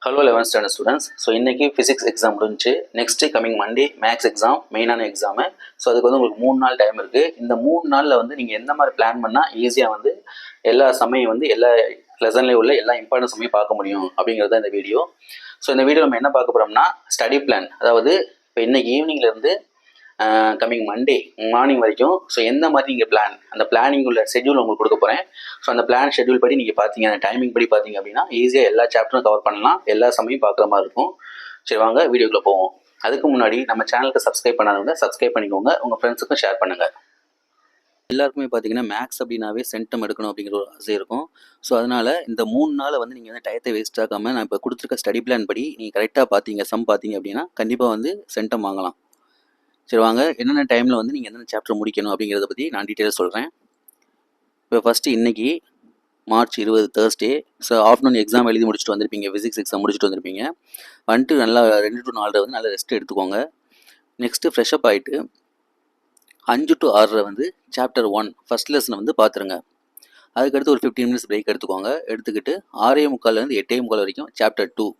Hello 11th standard students. So இன்றைக்கி physics exam முடிஞ்சு next coming Monday maths exam, மெயினான exam. So அதுக்கு வந்து உங்களுக்கு 3 நாள் டைம் இருக்குது. இந்த 3 நாளில் வந்து நீங்கள் எந்த மாதிரி பிளான் பண்ணால் ஈஸியாக வந்து எல்லா சமயம் வந்து எல்லா லெசன்லேயும் உள்ள எல்லா இம்பார்ட்டன்ட் சமயம் பார்க்க முடியும் அப்படிங்கிறது தான் இந்த வீடியோ. ஸோ இந்த வீடியோ நம்ம என்ன பார்க்க போகிறோம்னா ஸ்டடி பிளான், அதாவது இப்போ இன்றைக்கி ஈவினிங்லேருந்து கம்மிங் மண்டே மார்னிங் வரைக்கும் ஸோ எந்த மாதிரி நீங்கள் பிளான், அந்த பிளானிங் உள்ள ஷெட்யூல் உங்களுக்கு கொடுக்க போகிறேன். ஸோ அந்த பிளான் ஷெட்யூல் படி நீங்கள் பார்த்தீங்க, அந்த டைமிங் படி பார்த்தீங்க அப்படின்னா ஈஸியாக எல்லா சாப்டரும் கவர் பண்ணலாம், எல்லா சமயம் பார்க்குற மாதிரி இருக்கும். சரி வாங்க வீடியோக்குள்ளே போவோம். அதுக்கு முன்னாடி நம்ம சேனலுக்கு சப்ஸ்கிரைப் பண்ணாதவங்க சப்ஸ்கிரைப் பண்ணிக்கோங்க, உங்கள் ஃப்ரெண்ட்ஸுக்கும் ஷேர் பண்ணுங்கள். எல்லாருக்குமே பார்த்தீங்கன்னா மேக்ஸ் அப்படின்னாவே சென்டம் எடுக்கணும் அப்படிங்கிற ஒரு ஆசை இருக்கும். ஸோ அதனால் இந்த 3 நாளை வந்து நீங்கள் வந்து டயத்தை வேஸ்ட் ஆகாமல் நான் இப்போ கொடுத்துருக்க ஸ்டடி பிளான் படி நீங்கள் கரெக்டாக பார்த்தீங்க, சம் பார்த்தீங்க அப்படின்னா கண்டிப்பாக வந்து சென்டம் வாங்கலாம். சரி வாங்க, என்னென்ன டைமில் வந்து நீங்கள் என்னென்ன சாப்டர் முடிக்கணும் அப்படிங்கிறத பற்றி நான் டீட்டெயிலாக சொல்கிறேன். இப்போ ஃபஸ்ட்டு இன்றைக்கி March 20 Thursday. So afternoon exam எழுதி முடிச்சுட்டு வந்திருப்பீங்க, ஃபிசிக்ஸ் எக்ஸாம் முடிச்சுட்டு வந்திருப்பீங்க. வந்துட்டு நல்லா 2 to 4 வந்து நல்லா ரெஸ்ட் எடுத்துக்கோங்க. நெக்ஸ்ட்டு ஃப்ரெஷ்அப் ஆகிட்டு 5 to 6 வந்து சாப்டர் 1 ஃபஸ்ட் லெசனை வந்து பார்த்துருங்க. அதுக்கடுத்து ஒரு 15 minutes பிரேக் எடுத்துக்கோங்க. எடுத்துக்கிட்டு 6:45 8:45 வரைக்கும் சாப்டர் 2.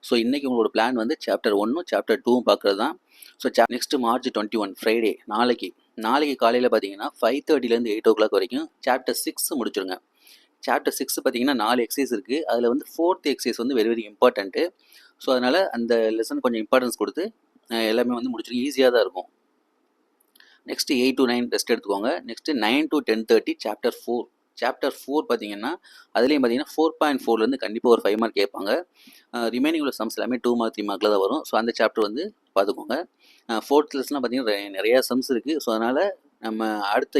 ஸோ இன்றைக்கி உங்களோட பிளான் வந்து சாப்டர் 1 சாப்டர் 2 பார்க்குறது தான். ஸோ நெக்ஸ்ட்டு மார்ச் 21 ஃப்ரைடே, நாளைக்கு காலையில் பார்த்தீங்கன்னா 5:30 8 o'clock வரைக்கும் சாப்டர் 6 முடிச்சுருங்க. சாப்டர் 6 பார்த்தீங்கன்னா 4 எக்ஸசைஸ் இருக்குது. அதில் வந்து 4th எக்ஸசைஸ் வந்து வெரி வெரி இம்பார்ட்டண்ட்டு. ஸோ அதனால் அந்த லெசன் கொஞ்சம் இம்பார்ட்டன்ஸ் கொடுத்து எல்லாமே வந்து முடிச்சிருங்க, ஈஸியாக தான் இருக்கும். நெக்ஸ்ட்டு 8 to 9 ரெஸ்ட் எடுத்துக்கோங்க. Next 9 to 10:30 chapter 4. சாப்டர் 4 பார்த்தீங்கன்னா அதுலேயும் பார்த்தீங்கன்னா 4.4 கண்டிப்பாக ஒரு 5 மார்க் கேட்பாங்க. ரிமைனிங் உள்ள சம்ஸ் எல்லாமே 2 மார்க் 3 மார்க்கில் தான் வரும். ஸோ அந்த சாப்டர் வந்து பார்த்துக்கோங்க. 4th லெசன்லாம் பார்த்தீங்கன்னா நிறையா சம்ஸ் இருக்குது. ஸோ அதனால் நம்ம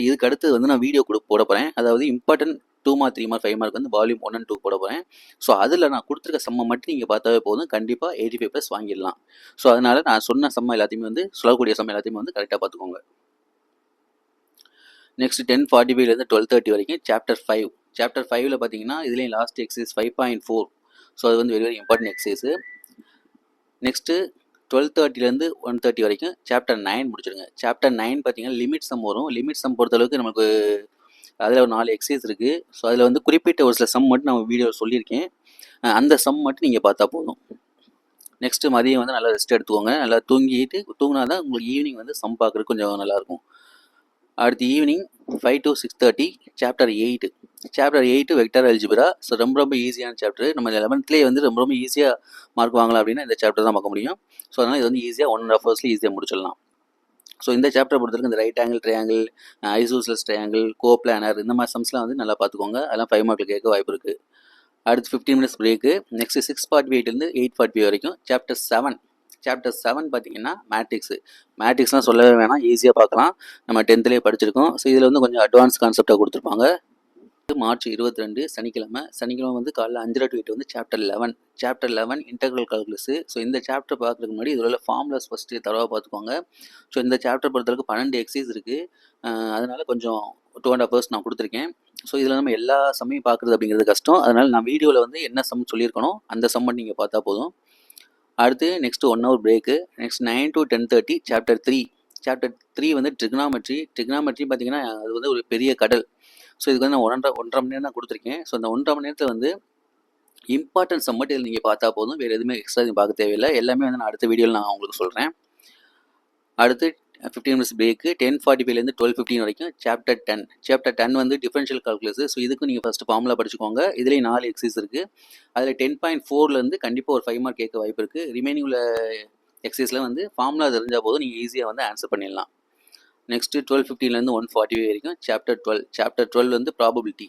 இதுக்கு அடுத்து வந்து நான் வீடியோ போட போகிறேன். அதாவது இம்பார்ட்டன்ட் 2 மார்க் 3 மார்க் 5 மார்க் வந்து வால்யூம் 1 and 2 போட போகிறேன். ஸோ அதில் நான் கொடுத்துருக்க சம்மை மட்டும் நீங்கள் பார்த்தாவே போதும், கண்டிப்பாக 85+ வாங்கிடலாம். ஸோ அதனால் நான் சொன்ன சம்மை எல்லாத்தையுமே வந்து சொல்லக்கூடிய சம்மை எல்லாத்தையுமே வந்து கரெக்டாக பார்த்துக்கோங்க. நெக்ஸ்ட் 10:45 12:30 வரைக்கும் சாப்டர் 5. சாப்டர் 5ல் பார்த்தீங்கன்னா இதுலேயும் லாஸ்ட் எக்ஸசைஸ் 5.4. ஸோ அது வந்து very very important exercise. Next 12:30 1:30 வரைக்கும் சாப்டர் 9 முடிச்சிடுங்க. சாப்டர் 9 பார்த்தீங்கன்னா லிமிட் சம் வரும். லிமிட் சம் பொறுத்தளவுக்கு நமக்கு அதில் ஒரு 4 எக்ஸசைஸ் இருக்குது. ஸோ அதில் வந்து குறிப்பிட்ட ஒரு சில சம் மட்டும் நான் வீடியோ சொல்லியிருக்கேன். அந்த சம் மட்டும் நீங்கள் பார்த்தா போதும். நெக்ஸ்ட்டு மதியம் வந்து நல்லா ரெஸ்ட் எடுத்துக்கோங்க. நல்லா தூங்கினா தான் உங்களுக்கு ஈவினிங் வந்து சம் பார்க்குறதுக்கு கொஞ்சம் நல்லாயிருக்கும். அடுத்து evening 5 to 6:30 chapter 8. Chapter 8 vector algebra. So ரொம்ப ஈஸியான சாப்டர். நம்ம 11th வந்து ரொம்ப ஈஸியாக மார்க் வாங்கலாம் அப்படின்னா இந்த சாப்டர் தான் பார்க்க முடியும். ஸோ அதனால் இது வந்து ஈஸியாக 1.5 hours ஈஸியாக முடிச்சிடலாம். ஸோ இந்த சாப்டர் பொறுத்தவரைக்கும் இந்த right angle triangle, isosceles triangle, coplanar இந்த மாதிரி சம்ஸ்லாம் வந்து நல்லா பார்த்துக்கோங்க. அதெல்லாம் 5 மார்க்கில் கேட்க வாய்ப்பு இருக்குது. அடுத்து 15 minutes பிரேக்கு. நெக்ஸ்ட்டு 6:48 8:45 வரைக்கும் சாப்டர் 7. சாப்டர் 7 பார்த்தீங்கன்னா மேட்ரிக்ஸ்லாம் சொல்லவே வேணாம், ஈஸியாக பார்க்கலாம். நம்ம 10th படிச்சிருக்கோம். ஸோ இதில் வந்து கொஞ்சம் அட்வான்ஸ் கான்செப்டாக கொடுத்துருப்பாங்க. மார்ச் 22 சனிக்கிழமை வந்து காலைல 5:30 to 8 வந்து சாப்டர் 11 இன்டெக்ரல் கால்குலஸ். ஸோ இந்த சாப்டர் பார்க்குறதுக்கு முன்னாடி இதில் உள்ள ஃபார்முலாஸ் ஃபஸ்ட்டு தரவாக பார்த்துக்கோங்க. ஸோ இந்த சாப்டர் பொறுத்தளவுக்கு 12 எக்ஸசைஸ் இருக்குது. அதனால் கொஞ்சம் 2.5 hours நான் கொடுத்துருக்கேன். ஸோ இதில் நம்ம எல்லா சம்மையும் பார்க்குறது அப்படிங்கிறது கஷ்டம். அதனால் நான் வீடியோவில் வந்து என்ன சம் சொல்லியிருக்கணும் அந்த சம் மட்டும் நீங்கள் பார்த்தா போதும். அடுத்து next 1 hour break. Next 9 to 10:30 chapter 3 வந்து ட்ரிக்னாமெட்ரி பார்த்தீங்கன்னா அது வந்து ஒரு பெரிய கடல். ஸோ இதுக்கு வந்து நான் 1.5 மணி நேரம் தான் கொடுத்துருக்கேன். ஸோ அந்த 1.5 மணி நேரத்தில் வந்து இம்பார்ட்டன்ட் சம் மட்டும் நீங்கள் பார்த்தா போதும், வேறு எதுவுமே எக்ஸ்ட்ரா பார்க்க தேவையில்லை. எல்லாமே வந்து நான் அடுத்த வீடியோவில் நான் உங்களுக்கு சொல்கிறேன். அடுத்து 15 minutes பிரேக்கு. 10:45 12:15 வரைக்கும் சாப்டர் 10 வந்து டிஃபரன்ஷியல் கால்குலஸ். ஸோ இதுக்கும் நீங்கள் ஃபஸ்ட்டு ஃபார்முலா படிச்சுக்கோங்க. இதுலேயும் 4 எக்ஸசைஸ் இருக்குது. அதில் 10.4 கண்டிப்பாக ஒரு 5 மார்க் கேட்க வாய்ப்பு இருக்குது. ரிமைனிங் உள்ள எக்ஸசைஸில் வந்து ஃபார்முலா தெரிஞ்சால் போதும், நீங்கள் ஈஸியாக வந்து ஆன்சர் பண்ணிடலாம். நெக்ஸ்ட்டு 12:15 1:45 வரைக்கும் சாப்டர் 12 வந்து ப்ராபபிலிட்டி.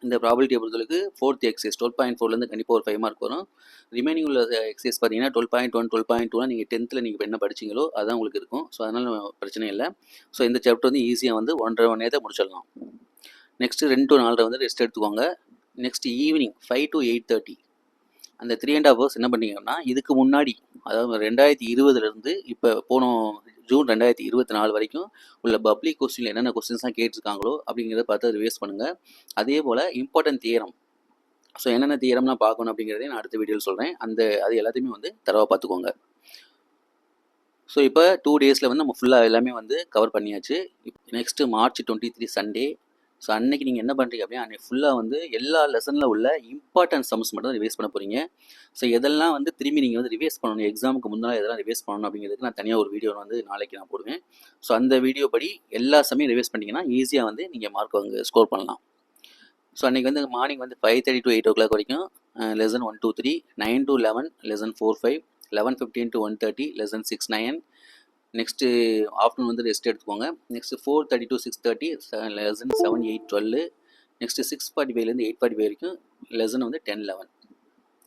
இந்த ப்ராபபிலிட்டியை பொறுத்தளவுக்கு 4th எக்ஸசைஸ் 12.4 கண்டிப்பாக ஒரு 5 மார்க் வரும். ரிமைனிங் உள்ள எக்ஸசைஸ் பார்த்தீங்கன்னா 12.1 12.2 நீங்கள் 10th நீங்கள் என்ன படிச்சிங்களோ அதுதான் உங்களுக்கு இருக்கும். ஸோ அதனால் பிரச்சனை இல்லை. ஸோ இந்த சாப்டர் வந்து ஈஸியாக வந்து 1.5 மணி நேரத்தை முடிச்சிடலாம். நெக்ஸ்ட்டு 2 to 4 வந்து ரெஸ்ட் எடுத்துக்கோங்க. நெக்ஸ்ட் ஈவினிங் 5 to 8:30 அந்த 3.5 hours என்ன பண்ணிங்கன்னா இதுக்கு முன்னாடி, அதாவது 2020 இப்போ போனோம் ஜூன் 2024 வரைக்கும் உள்ள பப்ளிக் கொஸ்டினில் என்னென்ன கொஸ்டின்ஸ்லாம் கேட்டிருக்காங்களோ அப்படிங்கிறத பார்த்து ரிவைஸ் பண்ணுங்கள். அதே போல் இம்பார்ட்டன்ட் தியரம், ஸோ என்னென்ன தியரம்லாம் பார்க்கணும் அப்படிங்கிறதே நான் அடுத்த வீடியோவில் சொல்கிறேன். அது எல்லாத்தையுமே வந்து தரவாக பார்த்துக்கோங்க. ஸோ இப்போ 2 days வந்து நம்ம ஃபுல்லாக எல்லாமே வந்து கவர் பண்ணியாச்சு. நெக்ஸ்ட்டு மார்ச் 23 சண்டே ஸோ அன்றைக்கி நீங்கள் என்ன பண்ணுறீங்க அப்படின்னா அன்றைக்கி ஃபுல்லாக வந்து எல்லா லெசனில் உள்ள இம்பார்ட்டன்ட் சம்ஸ் மட்டும் தான் ரிவைஸ் பண்ண போகிறீங்க. ஸோ எதெல்லாம் வந்து திரும்பி நீங்கள் வந்து ரிவைஸ் பண்ணணும், எக்ஸாமுக்கு முன்னால் எதெல்லாம் ரிவைஸ் பண்ணணும் அப்படிங்கிறதுக்கு நான் தனியாக ஒரு வீடியோ வந்து நாளைக்கு நான் போடுவேன். ஸோ அந்த வீடியோ படி எல்லா சமயம் ரிவைஸ் பண்ணிங்கன்னா ஈஸியாக வந்து நீங்கள் மார்க் வந்து ஸ்கோர் பண்ணலாம். ஸோ அன்றைக்கி வந்து மார்னிங் வந்து 5:30 to 8 o'clock வரைக்கும் lesson 1, 2, 3, 9 to 11 lesson 4, 5, 11:15 to 1:30 lesson 6, 9. Next afternoon வந்து ரெஸ்ட் எடுத்துக்கோங்க. Next 4:30 to 6:30 lesson 7, 8, 12. நெக்ஸ்ட்டு 6:45 8:45 வரைக்கும் லெசன் வந்து 10, 11.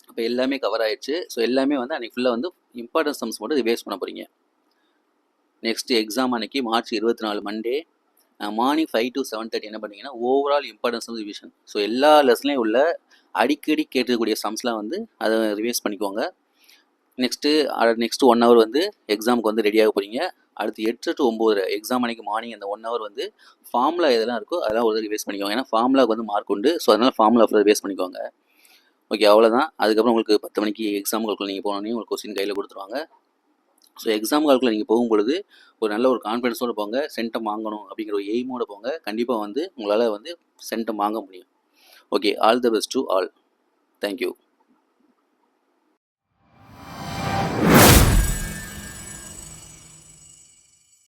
இப்போ எல்லாமே கவர் ஆயிடுச்சு. ஸோ எல்லாமே வந்து அன்றைக்கி ஃபுல்லாக வந்து இம்பார்ட்டன்ட் சம்ஸ் மட்டும் ரிவைஸ் பண்ண போகிறீங்க. நெக்ஸ்ட்டு எக்ஸாம் அன்றைக்கி March 24 மண்டே மார்னிங் 5 to 7:30 என்ன பண்ணிங்கன்னா overall importance of revision. So எல்லா லெசன்லேயும் உள்ள அடிக்கடி கேட்கக்கூடிய சம்ஸ்லாம் வந்து அதை ரிவைஸ் பண்ணிக்கோங்க. நெக்ஸ்ட்டு 1 hour வந்து எக்ஸாமுக்கு வந்து ரெடியாக போகிறீங்க. அடுத்து 8 to 9 எக்ஸாம் அன்றைக்கி மார்னிங் அந்த 1 hour வந்து ஃபார்முலா எதெல்லாம் இருக்கோ அதெல்லாம் ஒரு ரிவைஸ் பண்ணிக்கோங்க. ஏன்னா ஃபார்முலாவுக்கு வந்து மார்க் உண்டு. ஸோ அதனால் ஃபார்முலா ஃபுல்லாக ரிவைஸ் பண்ணிக்கோங்க. ஓகே, அவ்வளோதான். அதுக்கப்புறம் உங்களுக்கு 10 மணிக்கு எக்ஸாம் கால்குள்ள நீங்கள் போனோடனே உங்களுக்கு கொஸ்டின் கையில் கொடுத்துருவாங்க. ஸோ எக்ஸாம் கால்குள்ள நீங்கள் போகும்பொழுது ஒரு நல்ல ஒரு கான்ஃபிடன்ஸோடு போங்க. சென்டம் வாங்கணும் அப்படிங்கிற ஒரு எய்மோடு போங்க. கண்டிப்பாக வந்து உங்களால் வந்து சென்டம் வாங்க முடியும். Okay, all the best to all. Thank you.